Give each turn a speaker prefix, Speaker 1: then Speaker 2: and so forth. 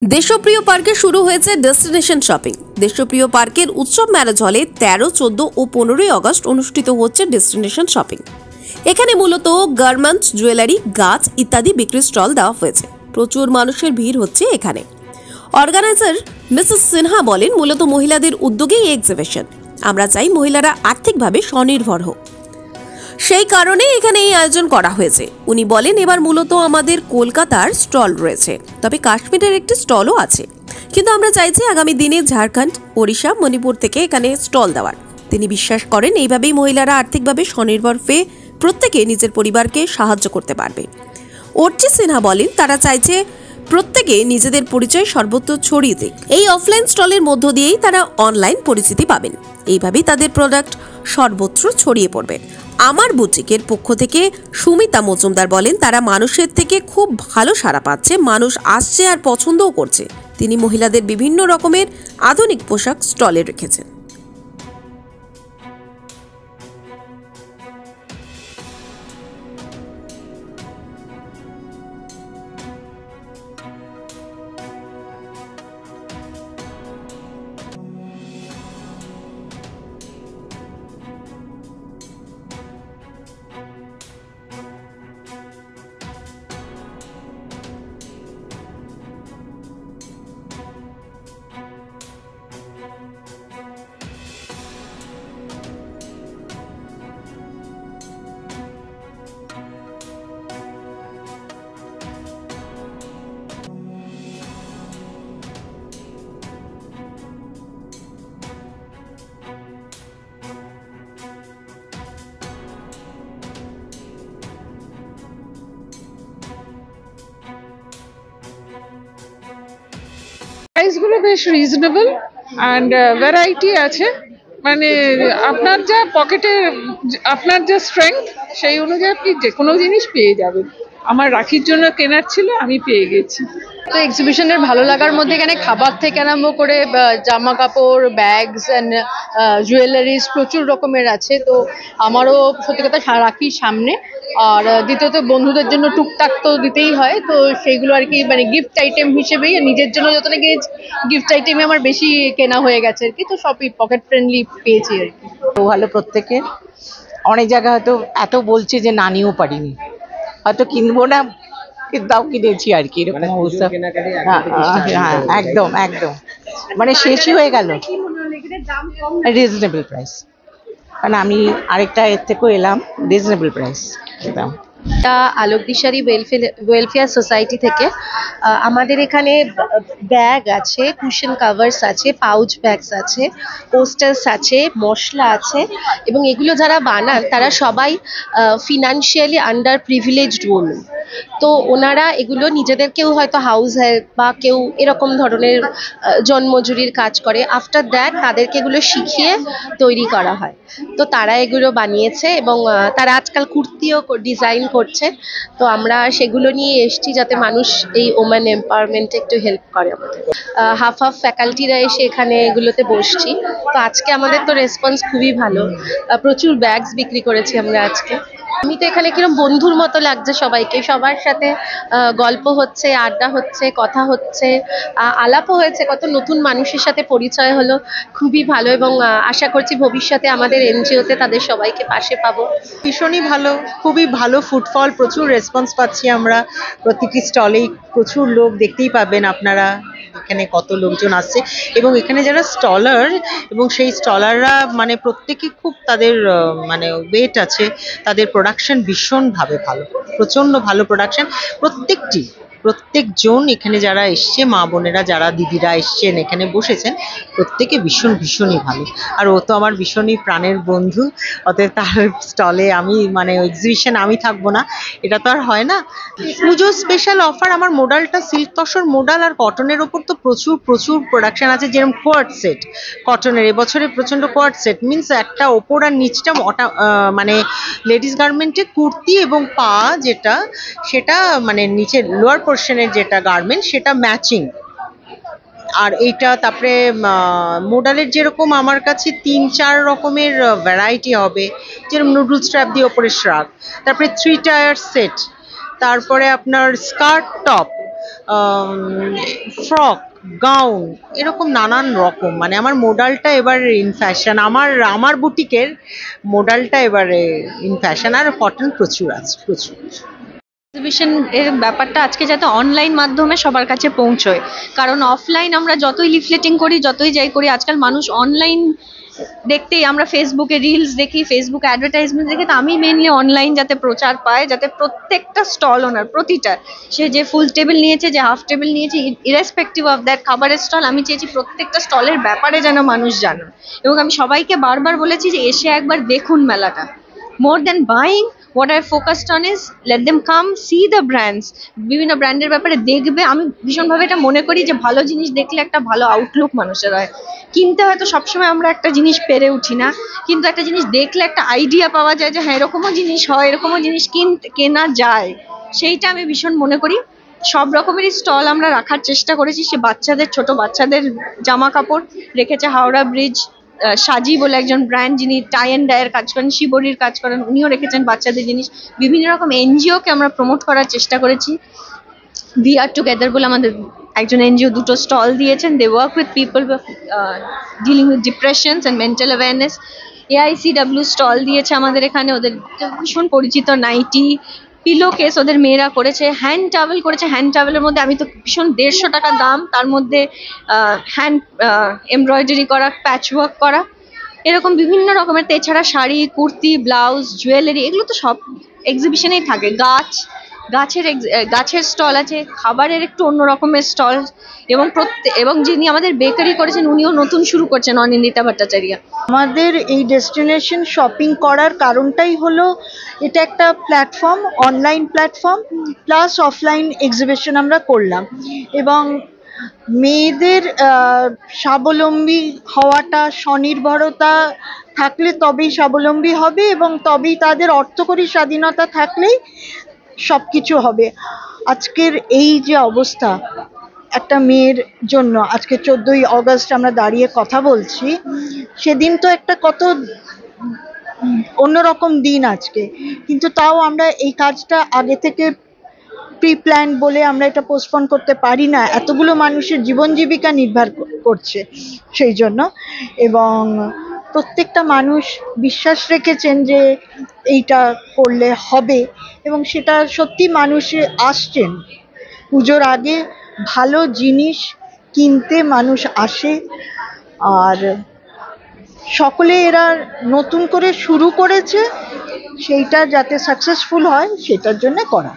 Speaker 1: দেশপ্রিয় পার্কে শুরু হয়েছে ডেস্টিনেশন শপিং। দেশপ্রিয় পার্কের উৎসব ম্যারেজ হলে 13, 14 ও 15 আগস্ট অনুষ্ঠিত হচ্ছে ডেস্টিনেশন শপিং। এখানে মূলত গার্মেন্টস, জুয়েলারি, গাছ ইত্যাদি বিক্রির স্টল দেওয়া হয়েছে। প্রচুর মানুষের ভিড় হচ্ছে এখানে। অর্গানাইজার মিসেস সিনহা বলেন, মূলত মহিলাদের উদ্যোগেই এই এক্সিবিশন। আমরা চাই মহিলারা আর্থিকভাবে স্বনির্ভর হোক, সেই কারণে এখানে এই আয়োজন করা হয়েছে। উনি বলেন, এবার মূলত আমাদের কলকাতার স্টল রয়েছে, তবে কাশ্মীরের একটি স্টলও আছে, কিন্তু আমরা চাইছি আগামী দিনে ঝাড়খণ্ড, ওড়িশা, মণিপুর থেকে এখানে স্টল দেওয়ার। তিনি বিশ্বাস করেন এইভাবেই মহিলারা আর্থিকভাবে স্বনির্ভর হয়ে প্রত্যেকে নিজের পরিবারকে সাহায্য করতে পারবে। অর্চি সিনহা বলেন, তারা চাইছে প্রত্যেকে নিজেদের পরিচয় সর্বত্র ছড়িয়ে দিক। এই অফলাইন স্টলের মধ্য দিয়েই তারা অনলাইন পরিচিতি পাবেন। এইভাবেই তাদের প্রোডাক্ট সর্বত্র ছড়িয়ে পড়বে। আমার বুটিকের পক্ষ থেকে সুমিতা মজুমদার বলেন, তারা মানুষের থেকে খুব ভালো সাড়া পাচ্ছে, মানুষ আসছে আর পছন্দও করছে। তিনি মহিলাদের বিভিন্ন রকমের আধুনিক পোশাক স্টলে রেখেছেন।
Speaker 2: প্রাইসগুলো বেশ রিজনেবল অ্যান্ড ভ্যারাইটি আছে। মানে আপনার যা পকেটে, আপনার যা স্ট্রেংথ, সেই অনুযায়ী আপনি যে কোনো জিনিস পেয়ে যাবেন। আমার রাখির জন্য কেনার ছিল, আমি পেয়ে গেছি।
Speaker 3: তো এক্সিবিশনের ভালো লাগার মধ্যে এখানে খাবার থেকে আরম্ভ করে জামা কাপড়, ব্যাগস অ্যান্ড জুয়েলারিজ প্রচুর রকমের আছে। তো আমারও সত্যি কথা রাখির সামনে, আর দ্বিতীয়ত বন্ধুদের জন্য টুকটাক তো দিতেই হয়, তো সেইগুলো আর কি মানে গিফট আইটেম হিসেবেই, নিজের জন্য যত নাকি গিফট আইটেমে আমার বেশি কেনা হয়ে গেছে আর কি। তো সবই পকেট ফ্রেন্ডলি পেয়েছি আর কি।
Speaker 4: তো ভালো প্রত্যেকের। অনেক জায়গায় হয়তো এত বলছে যে না নিয়েও পারিনি, হয়তো কিনবো না, তাও কিনেছি আর কি, এরকম অবস্থা। হ্যাঁ, একদম একদম মানে শেষই হয়ে গেল। রিজনেবল প্রাইস, কারণ আমি আরেকটা এর থেকেও এলাম, রিজনেবল প্রাইস একদম।
Speaker 5: আলোক দিশারি ওয়েলফেয়ার সোসাইটি থেকে আমাদের এখানে ব্যাগ আছে, কুশন কাভার্স আছে, পাউচ ব্যাগস আছে, পোস্টার্স আছে, মশলা আছে, এবং এগুলো যারা বানান তারা সবাই ফিনান্সিয়ালি আন্ডার প্রিভিলেজড ওমেন। তো ওনারা এগুলো নিজেদের, কেউ হয়তো হাউস হেল্প বা কেউ এরকম ধরনের জন্মজুরির কাজ করে, আফটার দ্যাট তাদেরকে এগুলো শিখিয়ে তৈরি করা হয়। তো তারা এগুলো বানিয়েছে এবং তারা আজকাল কুর্তিও ডিজাইন করছে। তো আমরা সেগুলো নিয়ে এসেছি যাতে মানুষ এই ওমেন এম্পাওয়ারমেন্টে একটু হেল্প করে আমাদের। হাফ ফ্যাকাল্টিরা এসে এখানে এগুলোতে বসছি। তো আজকে আমাদের তো রেসপন্স খুবই ভালো, প্রচুর ব্যাগস বিক্রি করেছি আমরা আজকে। আমি তো এখানে কিরকম বন্ধুর মতো লাগছে সবাইকে, সবার সাথে গল্প হচ্ছে, আড্ডা হচ্ছে, কথা হচ্ছে, আলাপও হয়েছে, কত নতুন মানুষের সাথে পরিচয় হলো, খুবই ভালো। এবং আশা করছি ভবিষ্যতে আমাদের এনজিওতে তাদের সবাইকে পাশে পাবো।
Speaker 4: ভীষণই ভালো, খুবই ভালো ফুটফল, প্রচুর রেসপন্স পাচ্ছি আমরা। প্রতিটি স্টলেই প্রচুর লোক, দেখতেই পাবেন আপনারা এখানে কত লোকজন আসছে। এবং এখানে যারা স্টলার, এবং সেই স্টলাররা মানে প্রত্যেকে খুব তাদের মানে ওয়েট আছে, তাদের প্রোডাকশন ভীষণভাবে ভালো, প্রচণ্ড ভালো প্রোডাকশন। প্রত্যেকজন এখানে যারা এসছে, মা বোনেরা যারা দিদিরা এসছেন এখানে বসেছেন, প্রত্যেকে ভীষণই ভালো। আর ও তো আমার ভীষণই প্রাণের বন্ধু, অতএব তার স্টলে আমি মানে এক্সিবিশন আমি থাকবো না, এটা তো আর হয় না। পুজোর স্পেশাল অফার, আমার মোডালটা সিল্ক তসর মোডাল আর কটনের ওপর তো প্রচুর প্রোডাকশন আছে। যেরকম কোয়ার্ড সেট কটনের, এবছরে প্রচণ্ড কোয়ার্ড সেট মিনস একটা ওপর আর নিচটা মানে লেডিস গার্মেন্টে কুর্তি এবং পা যেটা, সেটা মানে নিচে লোয়ার পোর্শনের যেটা গার্মেন্ট সেটা ম্যাচিং। আর এইটা তারপরে মোডালের যেরকম আমার কাছে 3-4 রকমের ভ্যারাইটি হবে, যেরকম নুডল স্ট্র্যাপ দিয়ে ওপরে শ্রাগ, তারপরে 3 টায়ার সেট, তারপরে আপনার স্কার্ট টপ, ফ্রক, গাউন, এরকম নানান রকম, মানে আমার মোডালটা এবার ইন ফ্যাশন, আমার বুটিকের মোডালটা এবারে ইন ফ্যাশন। আর কটন প্রচুর আছে, প্রচুর।
Speaker 6: এক্সিবিশন এর ব্যাপারটা আজকে যাতে অনলাইন মাধ্যমে সবার কাছে পৌঁছয়, কারণ অফলাইন আমরা যতই লিফলেটিং করি, যতই যাই করি, আজকাল মানুষ অনলাইন দেখতেই, আমরা ফেসবুকে রিলস দেখি, ফেসবুক অ্যাডভার্টাইজমেন্ট দেখি, তো আমি মেনলি অনলাইন যাতে প্রচার পায়, যাতে প্রত্যেকটা স্টল ওনার, প্রতিটা, সে যে ফুল টেবিল নিয়েছে, যে হাফ টেবিল নিয়েছে, ইরেসপেক্টিভ অফ দ্যাট খাবারের স্টল, আমি চেয়েছি প্রত্যেকটা স্টলের ব্যাপারে যেন মানুষ জানে। এবং আমি সবাইকে বারবার বলেছি যে এসে একবার দেখুন মেলাটা। More than buying, what I focused on is let them come see the brands, বিভিন্ন ব্র্যান্ডের ব্যাপারে দেখবে। আমি ভীষণভাবে এটা মনে করি যে ভালো জিনিস দেখলে একটা ভালো আউটলুক মানুষের হয়। কিনতে হয়তো সবসময় আমরা একটা জিনিস পেরে উঠি না, কিন্তু একটা জিনিস দেখলে একটা আইডিয়া পাওয়া যায় যে হ্যাঁ এরকমও জিনিস হয়, এরকমও জিনিস কেনা যায়, সেইটা আমি ভীষণ মনে করি। সব রকমেরই স্টল আমরা রাখার চেষ্টা করেছি, সে বাচ্চাদের, ছোট বাচ্চাদের জামা কাপড় রেখেছে হাওড়া ব্রিজ, সাজি বলে একজন ব্র্যান্ড, যিনি টাই অ্যান্ড ডাইয়ের কাজ করেন, শিবরির কাজ করেন, উনিও রেখেছেন বাচ্চাদের জিনিস। বিভিন্ন রকম এনজিওকে আমরা প্রমোট করার চেষ্টা করেছি। উই আর টুগেদার বলে আমাদের একজন এনজিও দুটো স্টল দিয়েছেন, they work with people dealing with depressions and mental awareness. AICW stall দিয়েছে আমাদের এখানে, ওদের ভীষণ পরিচিত নাইটি, পিলো কেস ওদের মেয়েরা করেছে, হ্যান্ড টাওয়েল করেছে। হ্যান্ড টাওয়েলের মধ্যে আমি তো ভীষণ 150 টাকা দাম, তার মধ্যে হ্যান্ড এমব্রয়ডারি করা, প্যাচ ওয়ার্ক করা, এরকম বিভিন্ন রকমের। এছাড়া শাড়ি, কুর্তি, ব্লাউজ, জুয়েলারি, এগুলো তো সব এক্সিবিশনেই থাকে। গাছের স্টল আছে, খাবারের একটু অন্য রকমের স্টল, এবং যিনি আমাদের বেকারি করেছেন উনিও নতুন শুরু করছেন, অনিন্দিতা ভট্টাচার্য।
Speaker 7: আমাদের এই ডেস্টিনেশন শপিং করার কারণটাই হলো এটা একটা platform, online platform plus offline exhibition আমরা করলাম, এবং মেয়েদের স্বাবলম্বী হওয়াটা, স্বনির্ভরতা থাকলে তবেই স্বাবলম্বী হবে, এবং তবেই তাদের অর্থকরী স্বাধীনতা থাকলেই সব কিছু হবে। আজকের এই যে অবস্থা একটা মেয়ের জন্য, আজকে 14ই অগস্ট আমরা দাঁড়িয়ে কথা বলছি, সেদিন তো একটা কত অন্যরকম দিন আজকে, কিন্তু তাও আমরা এই কাজটা আগে থেকে প্রি প্ল্যান বলে আমরা এটা পোস্টপোন করতে পারি না, এতগুলো মানুষের জীবন জীবিকা নির্ভর করছে সেই জন্য। এবং প্রত্যেকটা মানুষ বিশ্বাস রেখেছেন যে এইটা করলে হবে, এবং সেটা সত্যি মানুষে আসছেন। পুজোর আগে ভালো জিনিস কিনতে মানুষ আসে, আর সকলে এরা নতুন করে শুরু করেছে, সেইটা যাতে সাকসেসফুল হয় সেটার জন্য করা।